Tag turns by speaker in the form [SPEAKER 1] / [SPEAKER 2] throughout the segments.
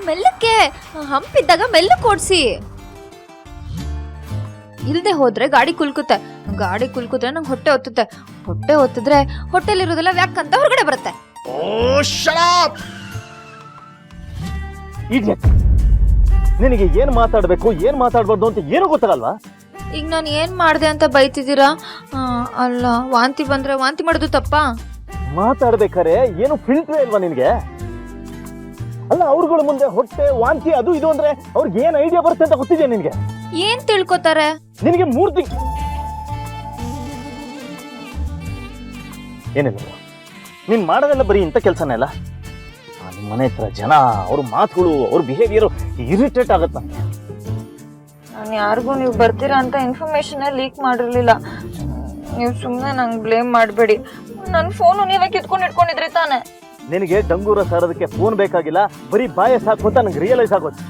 [SPEAKER 1] ಮೆಲ್ಲಕ್ಕೆ ಹಂಪಿದ್ದಾಗ ಮೆಲ್ಲಕ್ಕೆ ಓಡಿಸಿ. ಇಲ್ದೆ ಹೋದ್ರೆ ಗಾಡಿ ಕುಲ್ಕುತ್ತೆ ನಂಗೆ ಹೊಟ್ಟೆ ಹೊತ್ತುತ್ತೆ. ಹೊಟ್ಟೆ ಹೊತ್ತಿದ್ರೆ ಹೊಟ್ಟೆಲಿರೋದೆಲ್ಲ ವ್ಯಾಕ್ಕಂತ ಹೊರಗಡೆ ಬರುತ್ತೆ.
[SPEAKER 2] ನಿನಗೆ ಏನ್ ಮಾತಾಡ್ಬೇಕು ಏನ್ ಮಾತಾಡ್ಬಾರ್ದು ಅಂತ ಏನು ಗೊತ್ತಾಗಲ್ವಾ?
[SPEAKER 1] ಈಗ ನಾನು ಏನ್ ಮಾಡ್ದೆ ಅಂತ ಬೈತಿದ್ದೀರಾ? ಅಲ್ಲ, ವಾಂತಿ ಬಂದ್ರೆ ವಾಂತಿ ಮಾಡೋದು ತಪ್ಪಾ?
[SPEAKER 2] ಮಾತಾಡ್ಬೇಕಾರೆ ಏನು ಫಿಲ್ಟ್ರೇ ಇಲ್ವಾ ನಿನ್ಗೆ? ಅಲ್ಲ, ಅವ್ರಗಳ ಮುಂದೆ ಹೊಟ್ಟೆ ವಾಂತಿ ಅದು ಇದು ಅಂದ್ರೆ ಅವ್ರಿಗೆ ಏನ್ ಐಡಿಯಾ ಬರುತ್ತೆ ಅಂತ ಗೊತ್ತಿದ್ಯಾ ನಿನ್ಗೆ?
[SPEAKER 1] ಏನ್ ತಿಳ್ಕೊತಾರೆ?
[SPEAKER 2] ನಿನಗೆ 3 ತಿಂಗಳು ಏನಿಲ್ಲ, ನೀನ್ ಮಾಡೋದೆಲ್ಲ ಬರೀ ಇಂಥ ಕೆಲಸನೇ ಅಲ್ಲ. ನಿಮ್ಮ ಮನೆ ಹತ್ರ ಜನ, ಅವ್ರ ಮಾತುಗಳು, ಅವ್ರ ಬಿಹೇವಿಯರ್ ಇರಿಟೇಟ್ ಆಗತ್ತ.
[SPEAKER 1] ನಾನು ಯಾರಿಗೂ ನೀವು ಬರ್ತೀರಾ ಅಂತ ಇನ್ಫಾರ್ಮೇಶನ್ ಲೀಕ್ ಮಾಡಿರ್ಲಿಲ್ಲ. ನೀವು ಸುಮ್ಮನೆ ನಂಗೆ ಬ್ಲೇಮ್ ಮಾಡಬೇಡಿ. ನನ್ನ ಫೋನು ನೀವೇ ಕಿತ್ಕೊಂಡು ಇಟ್ಕೊಂಡಿದ್ರಿ ತಾನೆ.
[SPEAKER 2] ನಿನಗೆ ಡಂಗೂರ ಸಾರೋದಕ್ಕೆ ಫೋನ್ ಬೇಕಾಗಿಲ್ಲ, ಬರೀ ಬಾಯ ಸಾಕು ಅಂತ ನಂಗೆ ರಿಯಲೈಸ್ ಆಗೋದು.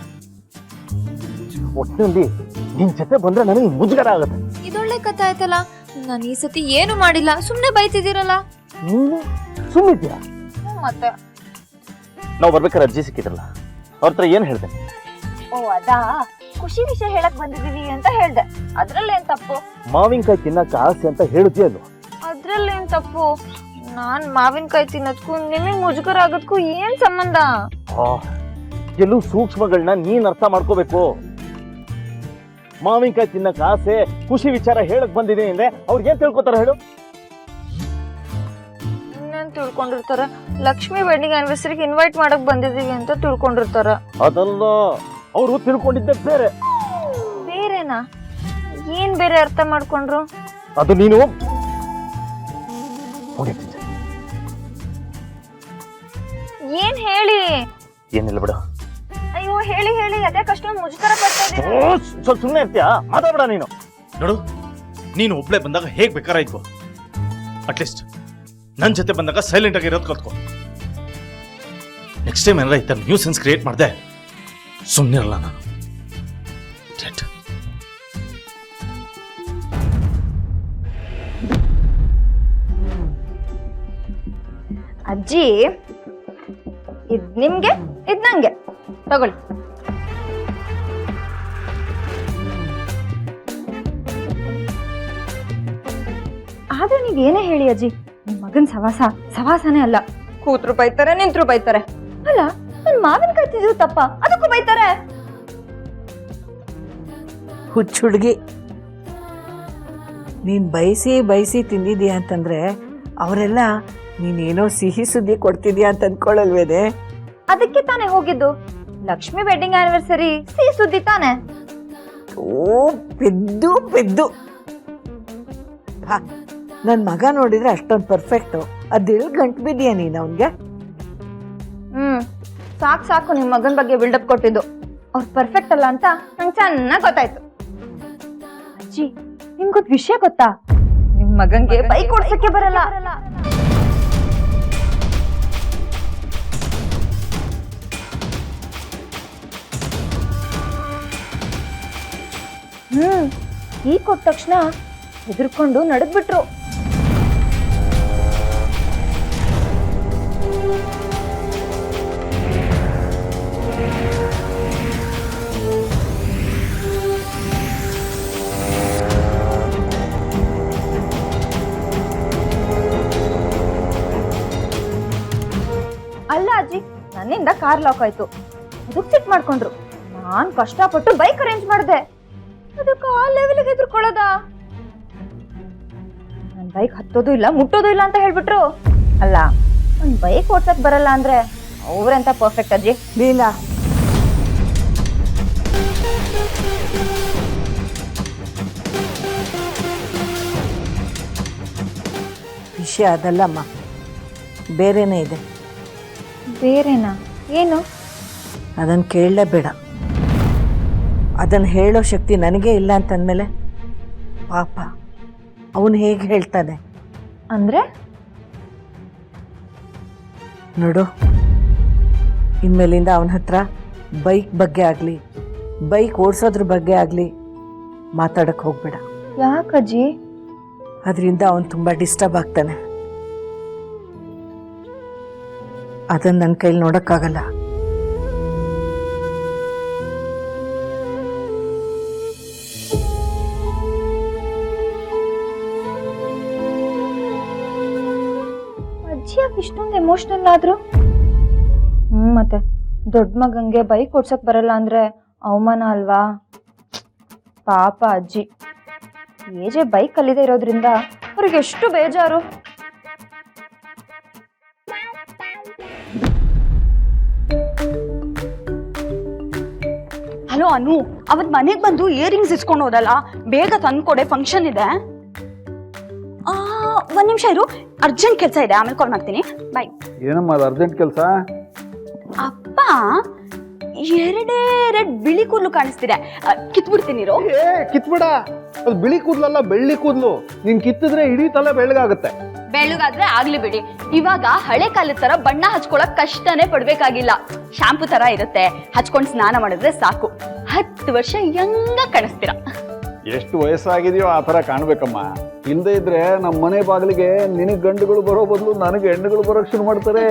[SPEAKER 2] ಒಟ್ಟಿನಲ್ಲಿ ನಿನ್ ಜೊತೆ ಬಂದ್ರೆ ನನಗೆ ಮುಜುಗರ ಆಗುತ್ತೆ.
[SPEAKER 1] ಇದೊಳ್ಳೆ ಕಥೆ ಆಯ್ತಲ್ಲ. ನಾನು ಈ ಸತಿ ಏನು ಮಾಡಿಲ್ಲ, ಸುಮ್ಮನೆ ಬೈತಿದ್ದೀರಲ್ಲ.
[SPEAKER 2] ನೀನು ಸುಮ್ಮಿದ್ಯಾ?
[SPEAKER 1] ಮತ್ತೆ
[SPEAKER 2] ನಾವು ಬರ್ಬೇಕಾದ್ರೆ ಅರ್ಜಿ ಸಿಕ್ಕಿದ್ರಲ್ಲ, ಅವ್ರ ಹತ್ರ ಏನ್ ಹೇಳ್ದೆ?
[SPEAKER 1] ಓ, ಅದಾ ಖುಷಿ ವಿಷಯ ಹೇಳಕ್ ಬಂದಿದೀವಿ ಅಂತ ಹೇಳ್ದೆ. ಅದ್ರಲ್ಲೇನ್ ತಪ್ಪು?
[SPEAKER 2] ಮಾವಿನಕಾಯಿ ತಿನ್ನಕ್ಕೆ ಆಸೆ ಅಂತ ಹೇಳಿದ್ಯಾ ಅಲ್ವ?
[SPEAKER 1] ಅದ್ರಲ್ಲೇನ್ ತಪ್ಪು? ನಾನ್ ಮಾವಿನಕಾಯಿ ತಿನ್ನೋದಕ್ಕೂ ನಿಮಗ್ ಮುಜುಗರ ಆಗೋದಕ್ಕೂ ಏನ್ ಸಂಬಂಧ?
[SPEAKER 2] ಕೆಲವು ಸೂಕ್ಷ್ಮಗಳನ್ನ ನೀನ್ ಅರ್ಥ ಮಾಡ್ಕೋಬೇಕು. ಮಾವಿನಕಾಯಿ ತಿನ್ನಕ್ ಆಸೆ, ಖುಷಿ ವಿಚಾರ ಹೇಳಕ್ ಬಂದಿದ್ದೀನಿ ಅಂದ್ರೆ ಅವ್ರಿಗೆ ಏನ್ ತಿಳ್ಕೊತಾರ ಹೇಳು?
[SPEAKER 1] ಇನ್ನೇನ್ ತಿಳ್ಕೊಂಡಿರ್ತಾರೆ? ಲಕ್ಷ್ಮಿ ವೆಡ್ಡಿಂಗ್ ಆನಿವರ್ಸರಿಗೆ ಇನ್ವೈಟ್ ಮಾಡಕ್ ಬಂದಿದೀವಿ ಅಂತ ತಿಳ್ಕೊಂಡಿರ್ತಾರ.
[SPEAKER 2] ಅದಲ್ಲ, ಅವರು ತಿಳ್ಕೊಂಡಿದ್ದೆ ಬೇರೆ.
[SPEAKER 1] ಬೇರೆನಾ? ಏನ್ ಬೇರೆ ಅರ್ಥ ಮಾಡ್ಕೊಂಡ್ರು?
[SPEAKER 2] ಅದು ನೀನು
[SPEAKER 1] ಏನ್ ಹೇಳಿ?
[SPEAKER 2] ಏನಿಲ್ಲ ಬಿಡು.
[SPEAKER 1] ಅಯ್ಯೋ, ಹೇಳಿ ಹೇಳಿ, ಅದೇ ಕಷ್ಟ ಮುಜುಗರ ಪಡ್ತಾ ಇದ್ದೀನಿ.
[SPEAKER 2] ಸ್ವಲ್ಪ ಸುಮ್ಮನೆ ಇರ್ತೀಯಾ? ಮಾತಾಡ್ಬೇಡ ನೀನು.
[SPEAKER 3] ನೋಡು, ನೀನು ಒಬ್ಳೆ ಬಂದಾಗ ಹೇಗ್ ಬೇಕಾರಾಯ್ತು. ಅಟ್ಲೀಸ್ಟ್ ನನ್ನ ಜೊತೆ ಬಂದಾಗ ಸೈಲೆಂಟ್ ಆಗಿ ಇರೋದು ಕಲ್ತ್ಕೊ. ನೆಕ್ಸ್ಟ್ ಟೈಮ್ ಏನಾರ ಈ ಥರ ನ್ಯೂ ಸೆನ್ಸ್ ಕ್ರಿಯೇಟ್ ಮಾಡಿದೆ, ಸುಮ್ಮನೆ ಇರಲ್ಲ ನಾನು.
[SPEAKER 1] ಅಜ್ಜಿ, ಇದ್ ನಿಮ್ಗೆ, ಇದ್ ನಂಗೆ. ತಗೊಳ್ಳಿ. ಆದ್ರೆ ನೀವ್ ಏನೇ ಹೇಳಿ ಅಜ್ಜಿ, ನಿಮ್ ಮಗನ್ ಸವಾಸನೇ ಅಲ್ಲ. ಕೂತ್ರು ಬೈತಾರೆ, ನಿಂತ್ರು ಬೈತಾರೆ. ಅಲ್ಲ, ನನ್ ಮಾವಿನಕಾಯಿ ತಿಂದ್ರು ತಪ್ಪ, ಅದಕ್ಕೂ ಬೈತಾರೆ.
[SPEAKER 4] ಹುಚ್ಚ ಹುಡುಗಿ, ನೀನ್ ಬಯಸಿ ತಿಂದಿದ್ಯಾ ಅಂತಂದ್ರೆ ಅವರೆಲ್ಲ ನೀನೇನೋ ಸಿಹಿ ಸುದ್ದಿ ಕೊಡ್ತಿದ್ಯಾ ಅಂತ ಅಂದ್ಕೊಳ್ಳಲ್ವೇನೆ?
[SPEAKER 1] ಅದಕ್ಕೆ ತಾನೇ ಹೋಗಿದ್ದು. ಲಕ್ಷ್ಮಿ ವೆಡ್ಡಿಂಗ್ ಆನಿವರ್ಸರಿ ಸಿಹಿ ಸುದ್ದಿ ತಾನೆ.
[SPEAKER 4] ಓ, ಪೆದ್ದು ನನ್ ಮಗ ನೋಡಿದ್ರೆ ಅಷ್ಟೊಂದು ಪರ್ಫೆಕ್ಟು. ಅದೆಲ್ಲಿ ಗಂಟು ಬಿದ್ಯಾ ನೀನು ಅವನ್ಗೆ?
[SPEAKER 1] ಸಾಕು ನಿಮ್ ಮಗನ್ ಬಗ್ಗೆ ಬಿಲ್ಡಪ್ ಕೊಟ್ಟಿದ್ದು. ಅವ್ರು ಪರ್ಫೆಕ್ಟ್ ಅಲ್ಲ ಅಂತ ನಂಗೆ ಚೆನ್ನಾಗ್ ಗೊತ್ತಾಯ್ತು. ಅಜ್ಜಿ, ನಿಮ್ಗೊಂದು ವಿಷಯ ಗೊತ್ತಾ? ನಿಮ್ ಮಗನ್ಗೆ ಬೈಕ್ ಓಡ್ಸಕ್ಕೆ ಬರಲ್ಲ. ಈ ಕೊಟ್ಟ ತಕ್ಷಣ ಹೆದರ್ಕೊಂಡು ನಡದ್ಬಿಟ್ರು. ಅಲ್ಲ ಅಜ್ಜಿ, ನನ್ನಿಂದ ಕಾರ್ ಲಾಕ್ ಆಯ್ತು. ಅದಕ್ಕೆ ಸಿಟ್ ಮಾಡ್ಕೊಂಡ್ರು. ನಾನ್ ಕಷ್ಟಪಟ್ಟು ಬೈಕ್ ಅರೇಂಜ್ ಮಾಡಿದೆ. ಅದಕ್ಕೆ ಆ ಲೆವೆಲ್ಗೆ ಹೆದರ್ಕೊಳ್ಳೋದ? ನನ್ ಬೈಕ್ ಹತ್ತೋದು ಇಲ್ಲ, ಮುಟ್ಟೋದು ಇಲ್ಲ ಅಂತ ಹೇಳ್ಬಿಟ್ರು. ಅಲ್ಲ, ಒಂದ್ ಬೈಕ್ ಓಡ್ಸಕ್ ಬರಲ್ಲ ಅಂದ್ರೆ ಅವ್ರೆಂತ ಪರ್ಫೆಕ್ಟ್ ಅಜ್ಜಿ?
[SPEAKER 4] ಲೀಲಾ, ವಿಷಯ ಅದಲ್ಲಮ್ಮ, ಬೇರೆನೇ ಇದೆ.
[SPEAKER 1] ಬೇರೆನಾ? ಏನು?
[SPEAKER 4] ಅದನ್ನು ಕೇಳಲೇಬೇಡ. ಅದನ್ನು ಹೇಳೋ ಶಕ್ತಿ ನನಗೆ ಇಲ್ಲ ಅಂತಂದಮೇಲೆ ಪಾಪ ಅವನು ಹೇಗೆ ಹೇಳ್ತಾನೆ?
[SPEAKER 1] ಅಂದ್ರೆ
[SPEAKER 4] ನೋಡು, ಇನ್ಮೇಲಿಂದ ಅವನ ಹತ್ರ ಬೈಕ್ ಬಗ್ಗೆ ಆಗಲಿ, ಬೈಕ್ ಓಡಿಸೋದ್ರ ಬಗ್ಗೆ ಆಗಲಿ ಮಾತಾಡಕ್ಕೆ ಹೋಗ್ಬೇಡ.
[SPEAKER 1] ಯಾಕಜ್ಜಿ?
[SPEAKER 4] ಅದರಿಂದ ಅವನು ತುಂಬ ಡಿಸ್ಟರ್ಬ್ ಆಗ್ತಾನೆ. ಅದನ್ನು ನನ್ನ ಕೈಲಿ ನೋಡೋಕ್ಕಾಗಲ್ಲ.
[SPEAKER 1] ಇಷ್ಟೊಂದು ಎಮೋಷನಲ್ ಆದ್ರು? ಮತ್ತೆ ದೊಡ್ಡ ಮಗಂಗೆ ಬೈಕ್ ಓಡ್ಸಕ್ ಬರಲ್ಲ ಅಂದ್ರೆ ಅವಮಾನ ಅಲ್ವಾ? ಪಾಪ ಅಜ್ಜಿ ಏಜೆ ಬೈಕ್ ಕಲಿದೇ ಇರೋದ್ರಿಂದ ಅವ್ರಿಗೆ ಎಷ್ಟು ಬೇಜಾರು.
[SPEAKER 5] ಹಲೋ ಅನು, ಅವತ್ ಮನೆಗ್ ಬಂದು ಇಯರಿಂಗ್ಸ್ ಇಸ್ಕೊಂಡು ಹೋದಲ್ಲ, ಬೇಗ ತಂದ್ಕೊಡೆ, ಫಂಕ್ಷನ್ ಇದೆ. ಒಂದ್ ನಿಮಿಷ ಇರು, ಅರ್ಜೆಂಟ್ ಕೆಲಸ ಇದೆ, ಆಮೇಲೆ ಕಾಲ್ ಮಾಡ್ತೀನಿ, ಬಾಯ್.
[SPEAKER 6] ಏನಮ್ಮ ಅದು ಅರ್ಜೆಂಟ್ ಕೆಲಸ?
[SPEAKER 5] ಅಪ್ಪ ಎರಡೇ ಬಿಳಿ ಕೂದಲು ಕಾಣಿಸ್ತಿದೆ, ಕಿತ್ಬಿಡ್ತೀನಿ ಇರು.
[SPEAKER 6] ಕಿತ್ಬಿಡ, ಅದು ಬಿಳಿ ಕೂದ್ಲಲ್ಲ, ಬೆಳ್ಳಿ ಕೂದ್ಲು. ನೀನ್ ಕಿತ್ತಿದ್ರೆ ಇಡೀ ತಲೆ ಬೆಳ್ಳಗಾಗುತ್ತೆ.
[SPEAKER 5] ಬೆಳ್ಳಗಾದ್ರೆ ಆಗ್ಲಿ ಬಿಡಿ, ಇವಾಗ ಹಳೆ ಕಾಲದ ತರ ಬಣ್ಣ ಹಚ್ಕೊಳಕ್ ಕಷ್ಟನೇ ಪಡ್ಬೇಕಾಗಿಲ್ಲ. ಶಾಂಪೂ ತರ ಇರುತ್ತೆ, ಹಚ್ಕೊಂಡ್ ಸ್ನಾನ ಮಾಡಿದ್ರೆ ಸಾಕು, 10 ವರ್ಷ ಯಂಗ ಕಾಣಿಸ್ತೀರಾ.
[SPEAKER 6] ಎಷ್ಟು ವಯಸ್ಸಾಗಿದೆಯೋ ಆ ತರ ಕಾಣ್ಬೇಕಮ್ಮ. ಇಲ್ದೇ ಇದ್ರೆ ನಮ್ಮ ಮನೆ ಬಾಗಿಲಿಗೆ ನಿನಗ್ ಗಂಡುಗಳು ಬರೋ ಬದಲು ನನಗೆ ಹೆಣ್ಣುಗಳು ಬರೋಕ್ ಶುರು ಮಾಡ್ತಾರೆ.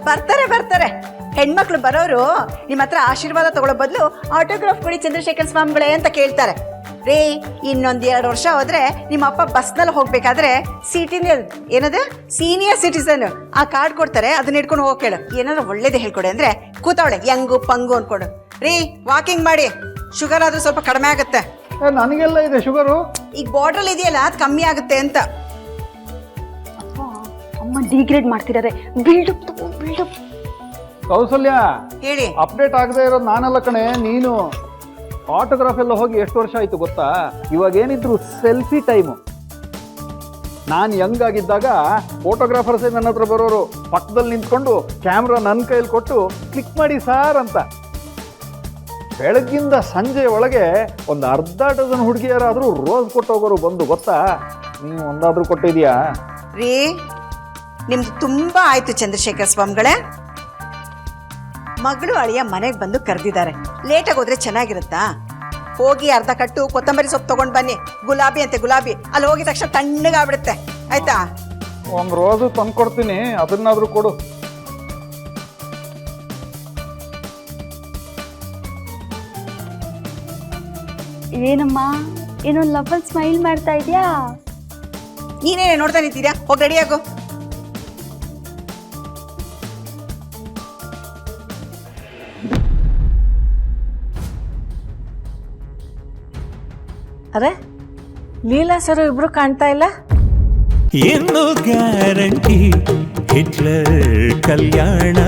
[SPEAKER 4] ಬರ್ತಾರೆ ಹೆಣ್ಮಕ್ಳು ಬರೋರು ನಿಮ್ಮ ಹತ್ರ ಆಶೀರ್ವಾದ ತಗೊಳ್ಳೋ ಬದಲು ಆಟೋಗ್ರಾಫ್ ಕೊಡಿ ಚಂದ್ರಶೇಖರ್ ಸ್ವಾಮಿಗಳೇ ಅಂತ ಕೇಳ್ತಾರೆ. ರೀ, ಇನ್ನೊಂದ್ 2 ವರ್ಷ ಹೋದ್ರೆ ನಿಮ್ಮ ಅಪ್ಪ ಬಸ್ನಲ್ಲಿ ಹೋಗ್ಬೇಕಾದ್ರೆ ಏನದು ಸೀನಿಯರ್ ಸಿಟಿಸನ್ ಆ ಕಾರ್ಡ್ ಕೊಡ್ತಾರೆ, ಅದನ್ನ ಇಟ್ಕೊಂಡು ಹೋಗಿ ಕೇಳು. ಏನಾದ್ರು ಒಳ್ಳೇದೇ ಹೇಳ್ಕೊಡೆ ಅಂದ್ರೆ ಕೂತವಳೆ ಯಂಗು ಪಂಗು ಅನ್ಕೊಂಡು. ರೀ, ವಾಕಿಂಗ್ ಮಾಡಿ, ಶುಗರ್ ಆದ್ರೂ ಸ್ವಲ್ಪ ಕಡಿಮೆ ಆಗುತ್ತೆ.
[SPEAKER 6] ನನಗೆಲ್ಲ ಇದೆ ಶುಗರು.
[SPEAKER 4] ಈಗ ಬಾರ್ಡ್ರಲ್ಲಿ ಇದೆಯಲ್ಲ, ಅದು ಕಮ್ಮಿ ಆಗುತ್ತೆ ಅಂತ.
[SPEAKER 5] ಅಮ್ಮ ಡಿಗ್ರೇಡ್ ಮಾಡ್ತಿದ್ದಾರೆ, ಬಿಲ್ಡಪ್.
[SPEAKER 6] ಕೌಸಲ್ಯ,
[SPEAKER 4] ಹೇಳಿ.
[SPEAKER 6] ಅಪ್ಡೇಟ್ ಆಗದೆ ಇರೋದು ನಾನಲ್ಲ ಕಣೆ, ನೀನು. ಆಟೋಗ್ರಾಫ್ ಎಲ್ಲ ಹೋಗಿ ಎಷ್ಟು ವರ್ಷ ಆಯ್ತು ಗೊತ್ತಾ? ಇವಾಗ ಏನಿದ್ರು ಸೆಲ್ಫಿ ಟೈಮು. ನಾನು ಯಂಗ್ ಆಗಿದ್ದಾಗ ಫೋಟೋಗ್ರಾಫರ್ಸೇ ನನ್ನ ಹತ್ರ ಬರೋರು, ಪಕ್ಕದಲ್ಲಿ ನಿಂತ್ಕೊಂಡು ಕ್ಯಾಮ್ರಾ ನನ್ನ ಕೈಯಲ್ಲಿ ಕೊಟ್ಟು ಕ್ಲಿಕ್ ಮಾಡಿ ಸಾರ್ ಅಂತ. ಬೆಳಗ್ಗಿಂದ ಸಂಜೆ ಒಳಗೆ ಒಂದು ಅರ್ಧ ಡಜನ್ ಹುಡುಗಿಯರಾದ್ರೂ ರೋಸ್ ಕೊಟ್ಟೋಗೋರು ಬಂದು, ಗೊತ್ತಾ? ನೀವು ಒಂದಾದ್ರೂ ಕೊಟ್ಟಿದ್ಯಾ?
[SPEAKER 4] ರೀ, ನಿಮ್ದು ತುಂಬಾ ಆಯ್ತು ಚಂದ್ರಶೇಖರ್ ಸ್ವಾಮಿಗಳೇ. ಮಗಳು ಅಳಿಯ ಮನೆಗೆ ಬಂದು ಕರೆದಿದ್ದಾರೆ, ಲೇಟಾಗಿ ಹೋದ್ರೆ ಚೆನ್ನಾಗಿರುತ್ತಾ? ಹೋಗಿ ಅರ್ಧ ಕಟ್ಟು ಕೊತ್ತಂಬರಿ ಸೊಪ್ಪು ತಗೊಂಡ್ ಬನ್ನಿ. ಗುಲಾಬಿ ಅಂತೆ, ಗುಲಾಬಿ. ಅಲ್ಲಿ ಹೋಗಿದ ತಕ್ಷಣ ತಣ್ಣಗಾಗ್ಬಿಡುತ್ತೆ, ಆಯ್ತಾ?
[SPEAKER 6] ಒಂದು ರೋಸು ತಂದ್ಕೊಡ್ತೀನಿ, ಅದನ್ನಾದ್ರೂ ಕೊಡು.
[SPEAKER 5] ಏನಮ್ಮ, ಏನೋ ಲವಲ್ ಸ್ಮೈಲ್ ಮಾಡ್ತಾ ಇದ್ಯಾ?
[SPEAKER 4] ನೀನೇನೇ ನೋಡ್ತಾ ನಿಂತಿದ್ಯಾ? ಹೋಗಿ ರೆಡಿಯಾಗು.
[SPEAKER 7] ಅರೆ, ಲೀಲಾ ಸರ್ ಇಬ್ರು ಕಾಣ್ತಾ ಇಲ್ಲ.
[SPEAKER 8] ಏನು ಗ್ಯಾರಂಟಿ ಹಿಟ್ಲರ್ ಕಲ್ಯಾಣ